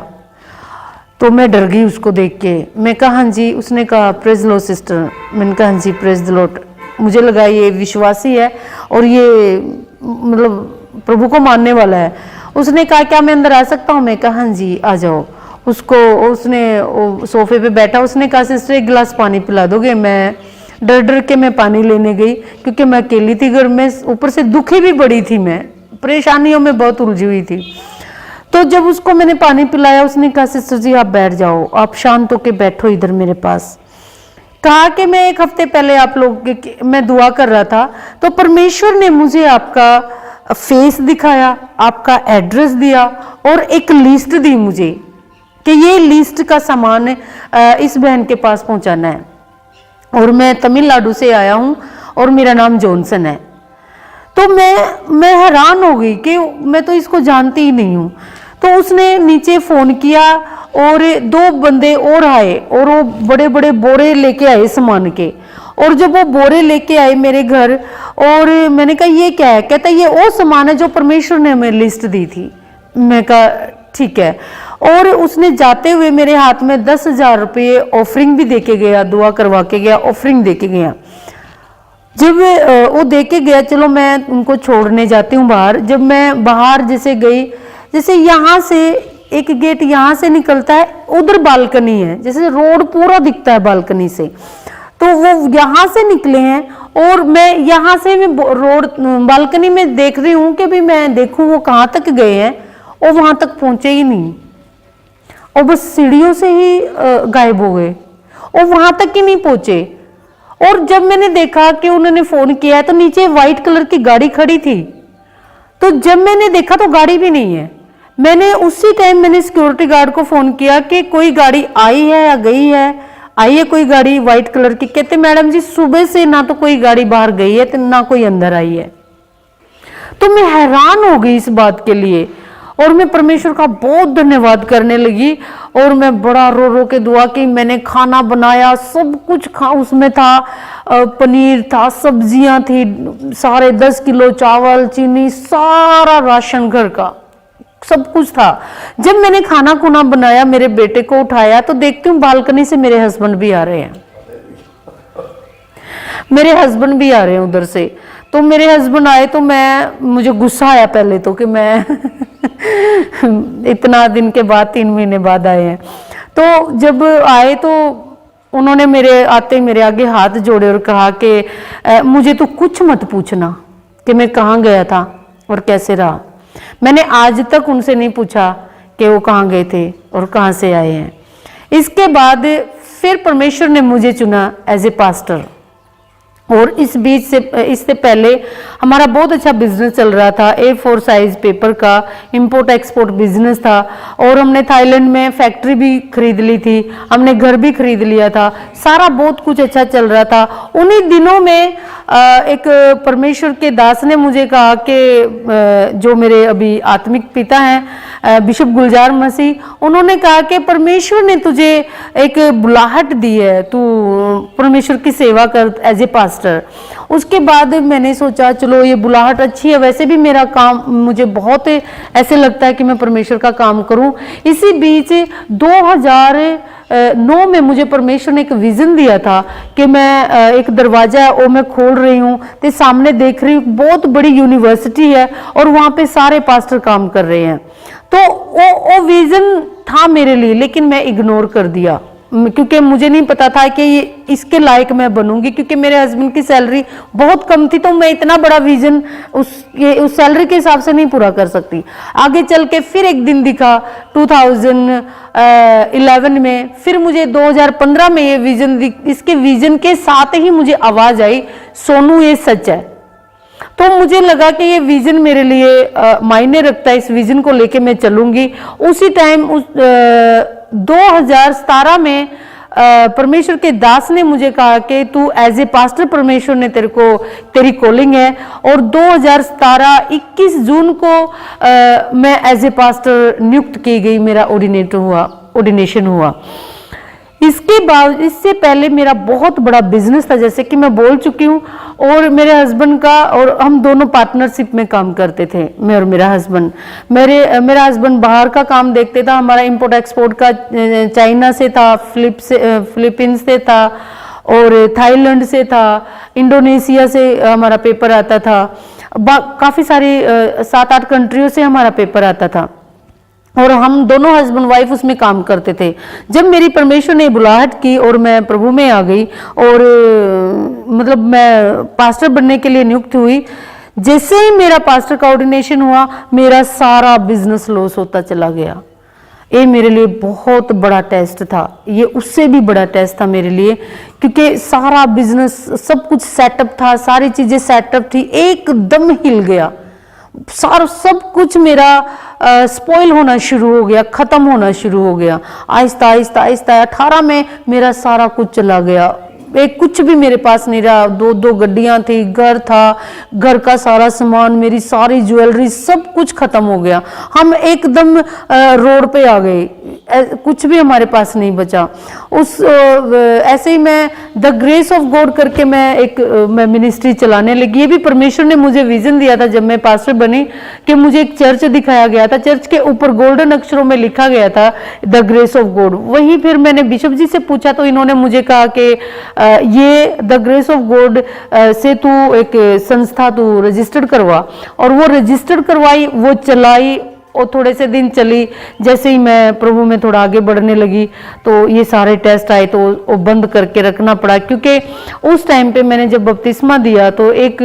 तो मैं डर गई उसको देख के। मैं कहा हाँ जी, उसने कहा प्रेज लो सिस्टर, मैंने कहा हाँ जी प्रेज द लॉर्ड। मुझे लगा ये विश्वासी है और ये मतलब प्रभु को मानने वाला है। उसने कहा क्या मैं अंदर आ सकता हूँ? मैं कहा हाँ जी आ जाओ। उसने सोफे पे बैठा, उसने कहा सिस्टर एक गिलास पानी पिला दोगे? मैं डर डर के मैं पानी लेने गई क्योंकि मैं अकेली थी घर में, ऊपर से दुखी भी बड़ी थी, मैं परेशानियों में बहुत उलझी हुई थी। तो जब उसको मैंने पानी पिलाया उसने कहा सिस्टर जी आप बैठ जाओ, आप शांत होके बैठो इधर मेरे पास। कहा कि मैं एक हफ्ते पहले आप लोग मैं दुआ कर रहा था, तो परमेश्वर ने मुझे आपका फेस दिखाया, आपका एड्रेस दिया और एक लिस्ट दी मुझे कि ये लिस्ट का सामान इस बहन के पास पहुंचाना है। और मैं तमिलनाडु से आया हूं और मेरा नाम जॉनसन है। तो मैं हैरान हो गई कि मैं तो इसको जानती ही नहीं हूँ। तो उसने नीचे फ़ोन किया और 2 बंदे और आए और वो बड़े बड़े बोरे लेके आए सामान के। और जब वो बोरे लेके आए मेरे घर, और मैंने कहा ये क्या है? कहता ये वो सामान है जो परमेश्वर ने हमें लिस्ट दी थी। मैं कहा ठीक है। और उसने जाते हुए मेरे हाथ में 10,000 रुपये ऑफरिंग भी देके गया, दुआ करवा के गया, ऑफरिंग देके गया। जब वो देके गया, चलो मैं उनको छोड़ने जाती हूँ बाहर। जब मैं बाहर जैसे गई, जैसे यहाँ से एक गेट यहाँ से निकलता है, उधर बालकनी है, जैसे रोड पूरा दिखता है बालकनी से। तो वो यहाँ से निकले हैं और मैं यहाँ से मैं रोड बालकनी में देख रही हूँ कि भी मैं देखूँ वो कहाँ तक गए हैं, और वहाँ तक पहुँचे ही नहीं, और बस सीढ़ियों से ही गायब हो गए और वहाँ तक ही नहीं पहुँचे। और जब मैंने देखा कि उन्होंने फ़ोन किया है तो नीचे वाइट कलर की गाड़ी खड़ी थी। तो जब मैंने देखा तो गाड़ी भी नहीं है। मैंने उसी टाइम मैंने सिक्योरिटी गार्ड को फ़ोन किया कि कोई गाड़ी आई है या गई है, आई है कोई गाड़ी वाइट कलर की? कहते मैडम जी सुबह से ना तो कोई गाड़ी बाहर गई है, तो ना कोई अंदर आई है। तो मैं हैरान हो गई इस बात के लिए, और मैं परमेश्वर का बहुत धन्यवाद करने लगी। और मैं बड़ा रो रो के दुआ की। मैंने खाना बनाया, सब कुछ उसमें था, पनीर था, सब्जियां थी, सारे 10 किलो चावल, चीनी, सारा राशन घर का सब कुछ था। जब मैंने खाना खुना बनाया, मेरे बेटे को उठाया, तो देखती हूँ बालकनी से मेरे हस्बैंड भी आ रहे हैं, मेरे हस्बैंड भी आ रहे हैं उधर से। तो मेरे हस्बैंड आए तो मुझे गुस्सा आया पहले तो कि मैं इतना दिन के बाद 3 महीने बाद आए हैं। तो जब आए तो उन्होंने मेरे आते मेरे आगे हाथ जोड़े और कहा कि मुझे तो कुछ मत पूछना कि मैं कहाँ गया था और कैसे रहा। मैंने आज तक उनसे नहीं पूछा कि वो कहाँ गए थे और कहाँ से आए हैं। इसके बाद फिर परमेश्वर ने मुझे चुना एज ए पास्टर। और इस बीच से इससे पहले हमारा बहुत अच्छा बिजनेस चल रहा था, A4 साइज पेपर का इंपोर्ट एक्सपोर्ट बिजनेस था। और हमने थाईलैंड में फैक्ट्री भी खरीद ली थी, हमने घर भी खरीद लिया था, सारा बहुत कुछ अच्छा चल रहा था। उन्हीं दिनों में एक परमेश्वर के दास ने मुझे कहा कि जो मेरे अभी आत्मिक पिता हैं बिशप गुलजार मसीह, उन्होंने कहा कि परमेश्वर ने तुझे एक बुलाहट दी है, तू परमेश्वर की सेवा कर एज ए पास्टर। उसके बाद मैंने सोचा चलो ये बुलाहट अच्छी है, वैसे भी मेरा काम मुझे बहुत ऐसे लगता है कि मैं परमेश्वर का काम करूं। इसी बीच 2009 में मुझे परमेश्वर ने एक विजन दिया था कि मैं एक दरवाजा है वो मैं खोल रही हूँ, तो सामने देख रही हूँ बहुत बड़ी यूनिवर्सिटी है और वहाँ पे सारे पास्टर काम कर रहे हैं। तो वो विजन था मेरे लिए, लेकिन मैं इग्नोर कर दिया क्योंकि मुझे नहीं पता था कि ये इसके लायक मैं बनूंगी, क्योंकि मेरे हस्बैंड की सैलरी बहुत कम थी। तो मैं इतना बड़ा विजन उस सैलरी के हिसाब से नहीं पूरा कर सकती। आगे चल के फिर एक दिन दिखा 2011 में, फिर मुझे 2015 में ये विजन इसके विजन के साथ ही मुझे आवाज आई, सोनू ये सच है। तो मुझे लगा कि ये विजन मेरे लिए मायने रखता है, इस विजन को लेके मैं चलूंगी। उसी टाइम 2017 में परमेश्वर के दास ने मुझे कहा कि तू एज ए पास्टर परमेश्वर ने तेरी कॉलिंग है। और 2017 21 जून को मैं एज ए पास्टर नियुक्त की गई, मेरा ऑर्डिनेशन हुआ। इसके बाद इससे पहले मेरा बहुत बड़ा बिजनेस था, जैसे कि मैं बोल चुकी हूँ, और मेरे हस्बैंड का, और हम दोनों पार्टनरशिप में काम करते थे, मैं और मेरा हस्बैंड। मेरा हस्बैंड बाहर का काम देखते था, हमारा इंपोर्ट एक्सपोर्ट का चाइना से था, फिलीपींस से था, और थाईलैंड से था, इंडोनेशिया से हमारा पेपर आता था, काफ़ी सारी 7-8 कंट्रियों से हमारा पेपर आता था, और हम दोनों हस्बैंड वाइफ उसमें काम करते थे। जब मेरी परमेश्वर ने बुलाहट की और मैं प्रभु में आ गई और मतलब मैं पास्टर बनने के लिए नियुक्त हुई, जैसे ही मेरा पास्टर का ऑर्डिनेशन हुआ, मेरा सारा बिजनेस लॉस होता चला गया। ये मेरे लिए बहुत बड़ा टेस्ट था, ये उससे भी बड़ा टेस्ट था मेरे लिए, क्योंकि सारा बिजनेस सब कुछ सेटअप था, सारी चीजें सेटअप थी, एकदम हिल गया। सारा सब कुछ मेरा स्पॉइल होना शुरू हो गया, खत्म होना शुरू हो गया। आहिस्ता आहिस्ता आहिस्ता 18 में मेरा सारा कुछ चला गया, एक कुछ भी मेरे पास नहीं रहा। 2 गड्डियां थी, घर था, घर का सारा सामान, मेरी सारी ज्वेलरी, सब कुछ खत्म हो गया। हम एकदम रोड पे आ गए, कुछ भी हमारे पास नहीं बचा। उस ऐसे ही मैं द ग्रेस ऑफ गॉड करके मैं मिनिस्ट्री चलाने लगी। ये भी परमेश्वर ने मुझे विजन दिया था जब मैं पास्टर बनी, कि मुझे एक चर्च दिखाया गया था, चर्च के ऊपर गोल्डन अक्षरों में लिखा गया था द ग्रेस ऑफ गॉड। वहीं फिर मैंने बिशप जी से पूछा तो इन्होंने मुझे कहा कि ये द ग्रेस ऑफ गॉड से तू एक संस्था तू रजिस्टर्ड करवा, और वो रजिस्टर्ड करवाई, वो चलाई, और थोड़े से दिन चली। जैसे ही मैं प्रभु में थोड़ा आगे बढ़ने लगी तो ये सारे टेस्ट आए, तो वो बंद करके रखना पड़ा, क्योंकि उस टाइम पे मैंने जब बपतिस्मा दिया तो एक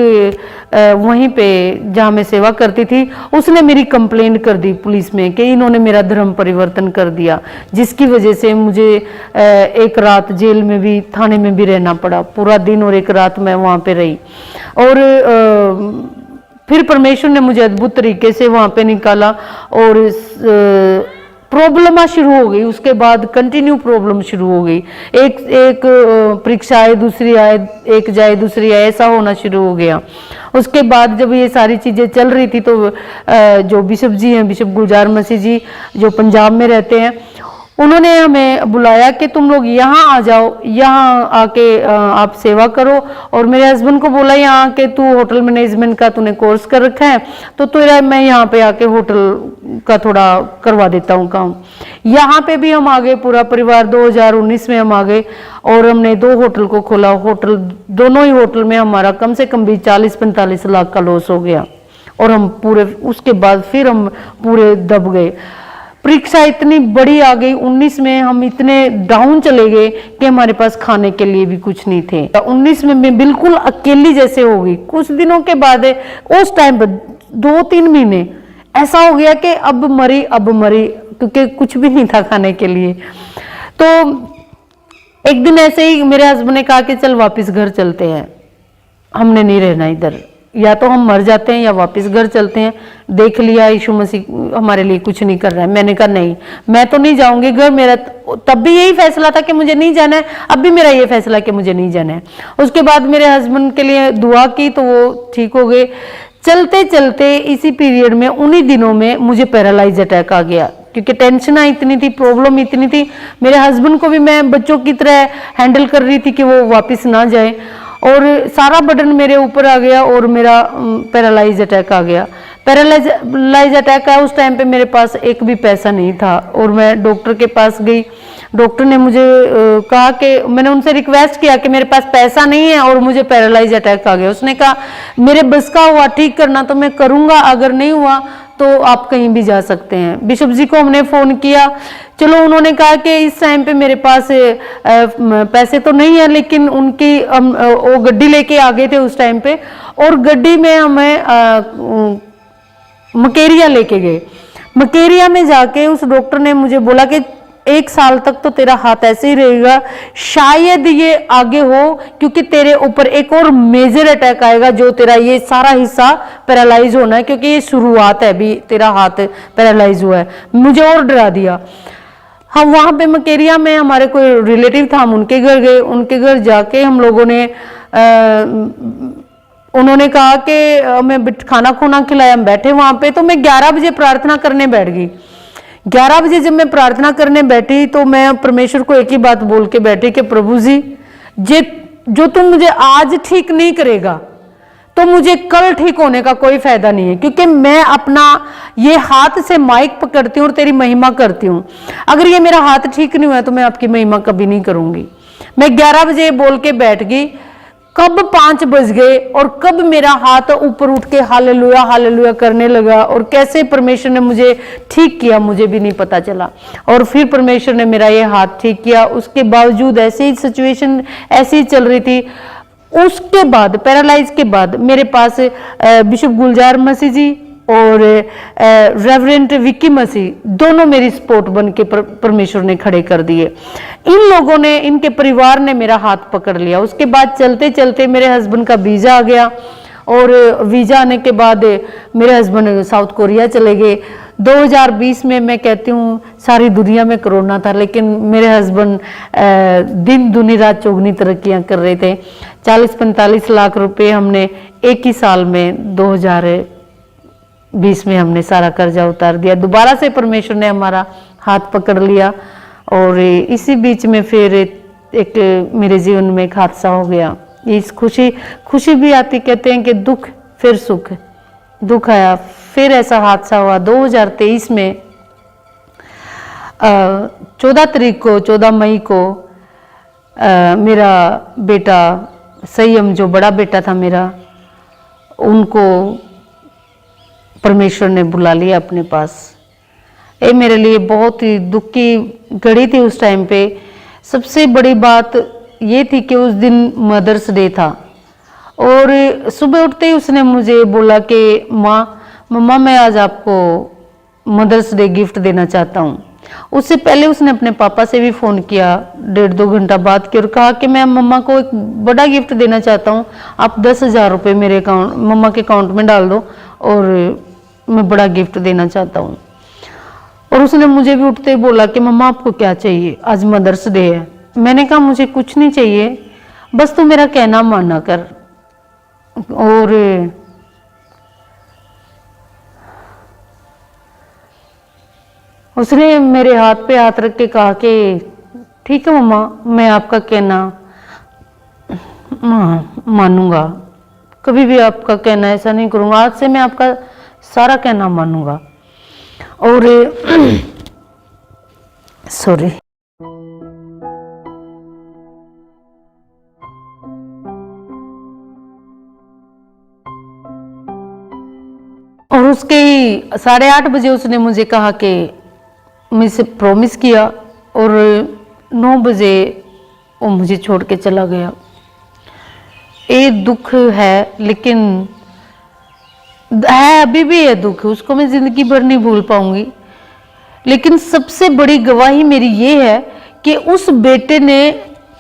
वहीं पे जहाँ मैं सेवा करती थी, उसने मेरी कंप्लेंट कर दी पुलिस में कि इन्होंने मेरा धर्म परिवर्तन कर दिया, जिसकी वजह से मुझे एक रात जेल में भी, थाने में भी रहना पड़ा। पूरा दिन और एक रात मैं वहाँ पे रही, और फिर परमेश्वर ने मुझे अद्भुत तरीके से वहाँ पे निकाला, और प्रॉब्लम शुरू हो गई। उसके बाद कंटिन्यू प्रॉब्लम शुरू हो गई, एक परीक्षा आए, दूसरी आए, एक जाए दूसरी आए, ऐसा होना शुरू हो गया। उसके बाद जब ये सारी चीज़ें चल रही थी तो जो बिशप जी हैं, बिशप गुलजार मसीह जी जो पंजाब में रहते हैं, उन्होंने हमें बुलाया कि तुम लोग यहाँ आ जाओ, यहाँ आके आप सेवा करो। और मेरे हस्बैंड को बोला यहाँ आके तू होटल मैनेजमेंट का तूने कोर्स कर रखा है, तो तेरा मैं यहाँ पे आके होटल का थोड़ा करवा देता हूँ काम। यहाँ पे भी हम आ गए, पूरा परिवार 2019 में हम आ गए, और हमने 2 होटल को खोला। होटल, दोनों ही होटल में हमारा कम से कम भी 40-45 लाख का लॉस हो गया, और हम पूरे, उसके बाद फिर हम पूरे दब गए। परीक्षा इतनी बड़ी आ गई, 19 में हम इतने डाउन चले गए कि हमारे पास खाने के लिए भी कुछ नहीं थे। 19 में मैं बिल्कुल अकेली जैसे हो गई। कुछ दिनों के बाद, उस टाइम पर 2-3 महीने ऐसा हो गया कि अब मरी, क्योंकि कुछ भी नहीं था खाने के लिए। तो एक दिन ऐसे ही मेरे हस्बैंड ने कहा कि चल वापस घर चलते हैं, हमने नहीं रहना इधर, या तो हम मर जाते हैं या वापस घर चलते हैं। देख लिया यीशु मसीह हमारे लिए कुछ नहीं कर रहा है। मैंने कहा नहीं, मैं तो नहीं जाऊंगी घर। मेरा तब भी यही फैसला था कि मुझे नहीं जाना है, अब भी मेरा ये फैसला है कि मुझे नहीं जाना है। उसके बाद मेरे हस्बैंड के लिए दुआ की तो वो ठीक हो गए। चलते चलते इसी पीरियड में, उन्हीं दिनों में मुझे पैरालाइज अटैक आ गया, क्योंकि टेंशन इतनी थी, प्रॉब्लम इतनी थी। मेरे हस्बैंड को भी मैं बच्चों की तरह हैंडल कर रही थी कि वो वापस ना जाए, और सारा बर्डन मेरे ऊपर आ गया, और मेरा पैरालाइज अटैक आ गया। पैरालाइज अटैक आया, उस टाइम पे मेरे पास एक भी पैसा नहीं था, और मैं डॉक्टर के पास गई। डॉक्टर ने मुझे कहा कि, मैंने उनसे रिक्वेस्ट किया कि मेरे पास पैसा नहीं है और मुझे पैरालाइज अटैक आ गया। उसने कहा मेरे बस का हुआ ठीक करना तो मैं करूँगा, अगर नहीं हुआ तो आप कहीं भी जा सकते हैं। बिशप जी को हमने फ़ोन किया, चलो उन्होंने कहा कि इस टाइम पे मेरे पास पैसे तो नहीं है, लेकिन उनकी वो गड्डी लेके आ गए थे उस टाइम पे, और गड्डी में हमें मकेरिया लेके गए। मकेरिया में जाके उस डॉक्टर ने मुझे बोला कि 1 साल तक तो तेरा हाथ ऐसे ही रहेगा, शायद ये आगे हो, क्योंकि तेरे ऊपर एक और मेजर अटैक आएगा जो तेरा ये सारा हिस्सा पैरालाइज होना है, क्योंकि ये शुरुआत है, अभी तेरा हाथ पैरालाइज हुआ है। मुझे और डरा दिया। हम वहाँ पे मकेरिया में हमारे कोई रिलेटिव था, हम उनके घर गए। उनके घर जाके हम लोगों ने उन्होंने कहा कि हमें खाना खुना खिलाया, हम बैठे वहाँ पे। तो मैं 11 बजे प्रार्थना करने बैठ गई। 11 बजे जब मैं प्रार्थना करने बैठी तो मैं परमेश्वर को एक ही बात बोल के बैठी कि प्रभु जी, जो तुम मुझे आज ठीक नहीं करेगा तो मुझे कल ठीक होने का कोई फायदा नहीं है, क्योंकि मैं अपना ये हाथ से माइक पकड़ती हूँ और तेरी महिमा करती हूँ। अगर ये मेरा हाथ ठीक नहीं हुआ तो मैं आपकी महिमा कभी नहीं करूंगी। मैं 11 बजे बोल के बैठ गई। कब 5 बज गए और कब मेरा हाथ ऊपर उठ के हालेलुया हालेलुया करने लगा, और कैसे परमेश्वर ने मुझे ठीक किया मुझे भी नहीं पता चला। और फिर परमेश्वर ने मेरा ये हाथ ठीक किया। उसके बावजूद ऐसे ही सिचुएशन ऐसी ही चल रही थी। उसके बाद पैरालाइज के बाद मेरे पास बिशप गुलजार मसीह जी और रेवरेंट विक्की मसीह, दोनों मेरी सपोर्ट बन के परमेश्वर ने खड़े कर दिए। इन लोगों ने, इनके परिवार ने मेरा हाथ पकड़ लिया। उसके बाद चलते चलते मेरे हस्बैंड का वीज़ा आ गया, और वीज़ा आने के बाद मेरे हस्बैंड साउथ कोरिया चले गए। 2020 में मैं कहती हूँ सारी दुनिया में कोरोना था, लेकिन मेरे हस्बैंड दिन दुनी रात चौगनी तरक्कियाँ कर रहे थे। 40-45 लाख रुपए हमने एक ही साल में 2020 में हमने सारा कर्जा उतार दिया। दोबारा से परमेश्वर ने हमारा हाथ पकड़ लिया, और इसी बीच में फिर एक मेरे जीवन में एक हादसा हो गया। इस खुशी भी आती, कहते हैं कि दुख फिर सुख, दुख आया फिर ऐसा हादसा हुआ 2023 में 14 मई को मेरा बेटा संयम, जो बड़ा बेटा था मेरा, उनको परमेश्वर ने बुला लिया अपने पास। ये मेरे लिए बहुत ही दुख की घड़ी थी उस टाइम पे। सबसे बड़ी बात ये थी कि उस दिन मदर्स डे था, और सुबह उठते ही उसने मुझे बोला कि मम्मा मैं आज आपको मदर्स डे गिफ्ट देना चाहता हूँ। उससे पहले उसने अपने पापा से भी फ़ोन किया 1.5-2 घंटा बाद किया, और कहा कि मैं मम्मा को एक बड़ा गिफ्ट देना चाहता हूँ, आप 10,000 रुपये मेरे मम्मा के अकाउंट में डाल दो, और मैं बड़ा गिफ्ट देना चाहता हूँ। और उसने मुझे भी उठते ही बोला कि मम्मा आपको क्या चाहिए, आज मदर्स डे है। मैंने कहा मुझे कुछ नहीं चाहिए, बस तू मेरा कहना माना कर। और उसने मेरे हाथ पे हाथ रख के कहा कि ठीक है मम्मा, मैं आपका कहना मानूंगा, कभी भी आपका कहना ऐसा नहीं करूंगा, आज से मैं आपका सारा कहना मानूंगा। और सॉरी, और उसके 8:30 बजे उसने मुझे कहा कि मुझसे प्रॉमिस किया, और 9 बजे वो मुझे छोड़ के चला गया। ये दुख है, लेकिन है, अभी भी है दुख, उसको मैं जिंदगी भर नहीं भूल पाऊंगी। लेकिन सबसे बड़ी गवाही मेरी ये है कि उस बेटे ने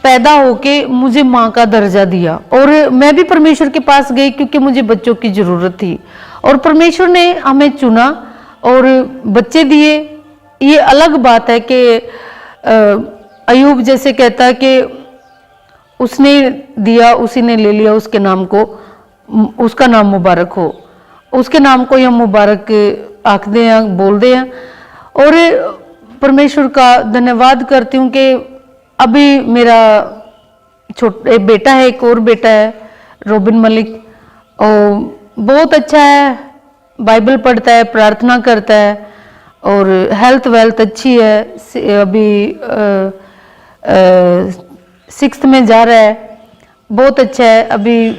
पैदा होके मुझे माँ का दर्जा दिया, और मैं भी परमेश्वर के पास गई क्योंकि मुझे बच्चों की जरूरत थी, और परमेश्वर ने हमें चुना और बच्चे दिए। ये अलग बात है कि अयूब जैसे कहता है कि उसने दिया उसी ने ले लिया, उसके नाम को, उसका नाम मुबारक हो, उसके नाम को हम मुबारक आखते हैं, बोलते हैं। और परमेश्वर का धन्यवाद करती हूँ कि अभी मेरा एक बेटा है, एक और बेटा है रोबिन मलिक, और बहुत अच्छा है, बाइबल पढ़ता है, प्रार्थना करता है, और हेल्थ वेल्थ अच्छी है। अभी 6th में जा रहा है, बहुत अच्छा है, अभी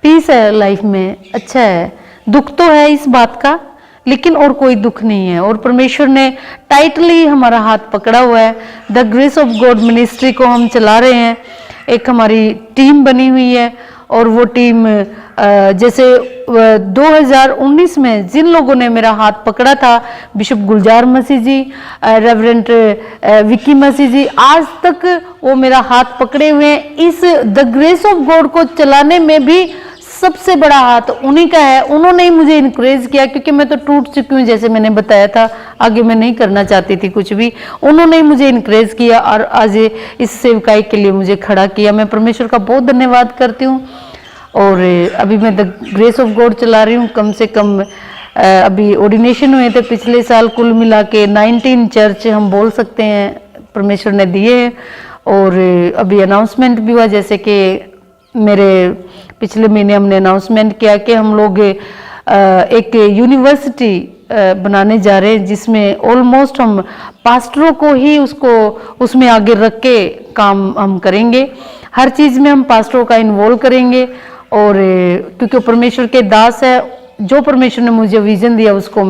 पीस है लाइफ में, अच्छा है। दुख तो है इस बात का, लेकिन और कोई दुख नहीं है, और परमेश्वर ने टाइटली हमारा हाथ पकड़ा हुआ है। The grace of God ministry को हम चला रहे हैं, एक हमारी टीम बनी हुई है, और वो टीम जैसे 2019 में जिन लोगों ने मेरा हाथ पकड़ा था, बिशप गुलजार मसीह जी, रेवरेंट विक्की मसीह जी, आज तक वो मेरा हाथ पकड़े हुए हैं। इस द ग्रेस ऑफ गॉड को चलाने में भी सबसे बड़ा हाथ उन्हीं का है। उन्होंने ही मुझे इनकरेज किया, क्योंकि मैं तो टूट चुकी हूँ, जैसे मैंने बताया था, आगे मैं नहीं करना चाहती थी कुछ भी। उन्होंने ही मुझे इनकरेज किया और आज इस सेवकाई के लिए मुझे खड़ा किया। मैं परमेश्वर का बहुत धन्यवाद करती हूँ। और अभी मैं द ग्रेस ऑफ गॉड चला रही हूँ, कम से कम अभी ऑर्डिनेशन हुए थे पिछले साल, कुल मिला के 19 चर्च हम बोल सकते हैं परमेश्वर ने दिए हैं। और अभी अनाउंसमेंट भी हुआ, जैसे कि मेरे पिछले महीने हमने अनाउंसमेंट किया कि हम लोग एक यूनिवर्सिटी बनाने जा रहे हैं, जिसमें ऑलमोस्ट हम पास्टरों को ही उसमें आगे रख के काम हम करेंगे। हर चीज़ में हम पास्टरों का इन्वॉल्व करेंगे, और क्योंकि परमेश्वर के दास है, जो परमेश्वर ने मुझे विजन दिया उसको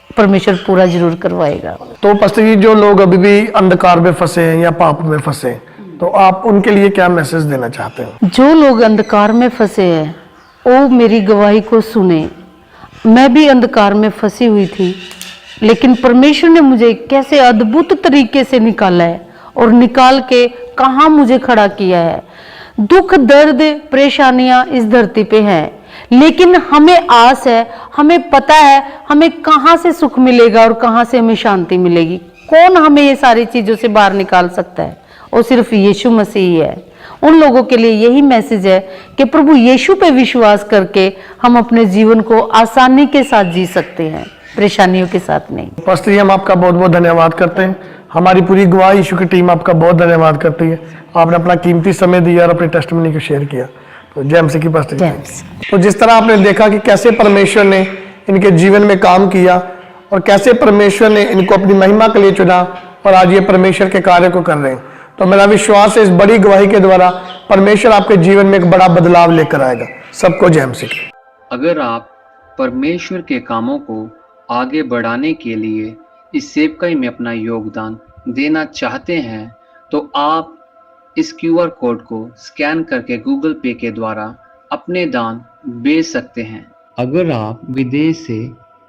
परमेश्वर पूरा जरूर करवाएगा। तो पास्टर जी, जो लोग अभी भी अंधकार में फंसे हैं या पाप में फंसे हैं, तो आप उनके लिए क्या मैसेज देना चाहते हैं? जो लोग अंधकार में फंसे हैं वो मेरी गवाही को सुने। मैं भी अंधकार में फंसी हुई थी, लेकिन परमेश्वर ने मुझे कैसे अद्भुत तरीके से निकाला है और निकाल के कहाँ मुझे खड़ा किया है। दुख दर्द परेशानियां इस धरती पे हैं, लेकिन हमें आस है, हमें पता है हमें कहाँ से सुख मिलेगा और कहाँ से हमें शांति मिलेगी। कौन हमें ये सारी चीजों से बाहर निकाल सकता है? और सिर्फ यीशु मसीह ही है। उन लोगों के लिए यही मैसेज है कि प्रभु यीशु पे विश्वास करके हम अपने जीवन को आसानी के साथ जी सकते हैं, परेशानियों के साथ नहीं। पास्टर जी, हम आपका बहुत बहुत धन्यवाद करते हैं। हमारी पूरी गवाह यीशु की टीम आपका बहुत धन्यवाद करती है। आपने अपना कीमती समय दिया और अपनी टेस्टिमनी को शेयर किया। तो जय मसीह की पास्टर जी। तो जिस तरह आपने देखा कि कैसे परमेश्वर ने इनके जीवन में काम किया और कैसे परमेश्वर ने इनको अपनी महिमा के लिए चुना और आज ये परमेश्वर के कार्य को कर रहे हैं, तो मेरा विश्वास है इस बड़ी गवाही के द्वारा परमेश्वर आपके जीवन में एक बड़ा बदलाव लेकर आएगा। सबको जय मसीह। अगर आप परमेश्वर के कामों को आगे बढ़ाने के लिए इस सेवकाई में अपना योगदान देना चाहते हैं तो आप इस QR कोड को स्कैन करके गूगल पे के द्वारा अपने दान भेज सकते हैं। अगर आप विदेश से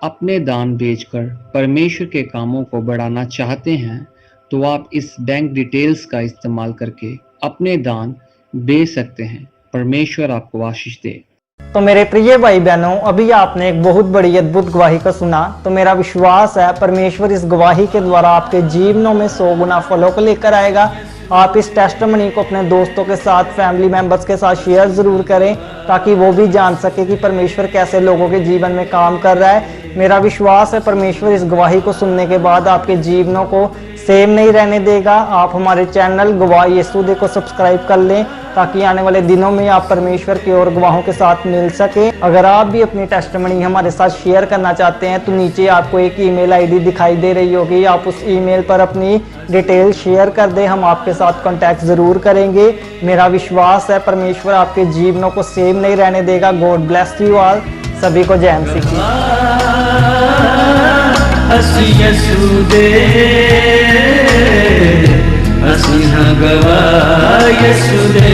अपने दान भेजकर परमेश्वर के कामों को बढ़ाना चाहते हैं तो आप इस बैंक डिटेल्स का इस्तेमाल करके अपने दान भेज सकते हैं। परमेश्वर आपको आशीष दे। तो मेरे प्रिय भाई बहनों, अभी आपने एक बहुत बड़ी अद्भुत गवाही को सुना। तो मेरा विश्वास है परमेश्वर इस गवाही के द्वारा आपके जीवनों में 100 गुना फलों को लेकर आएगा। आप इस टेस्टिमनी को अपने दोस्तों के साथ, फैमिली मेंबर्स के साथ शेयर जरूर करें ताकि वो भी जान सके कि परमेश्वर कैसे लोगों के जीवन में काम कर रहा है। मेरा विश्वास है परमेश्वर इस गवाही को सुनने के बाद आपके जीवनों को सेम नहीं रहने देगा। आप हमारे चैनल गवाह यीशु दे को सब्सक्राइब कर लें ताकि आने वाले दिनों में आप परमेश्वर की और गवाहों के साथ मिल सके। अगर आप भी अपनी टेस्टिमनी हमारे साथ शेयर करना चाहते हैं तो नीचे आपको एक ईमेल आईडी दिखाई दे रही होगी, आप उस ईमेल पर अपनी डिटेल शेयर कर दें, हम आपके साथ कांटेक्ट जरूर करेंगे। मेरा विश्वास है परमेश्वर आपके जीवनों को सेम नहीं रहने देगा। God bless you all. सभी को जय मसीह। यीशु दे असीं हां गवाह यीशु दे।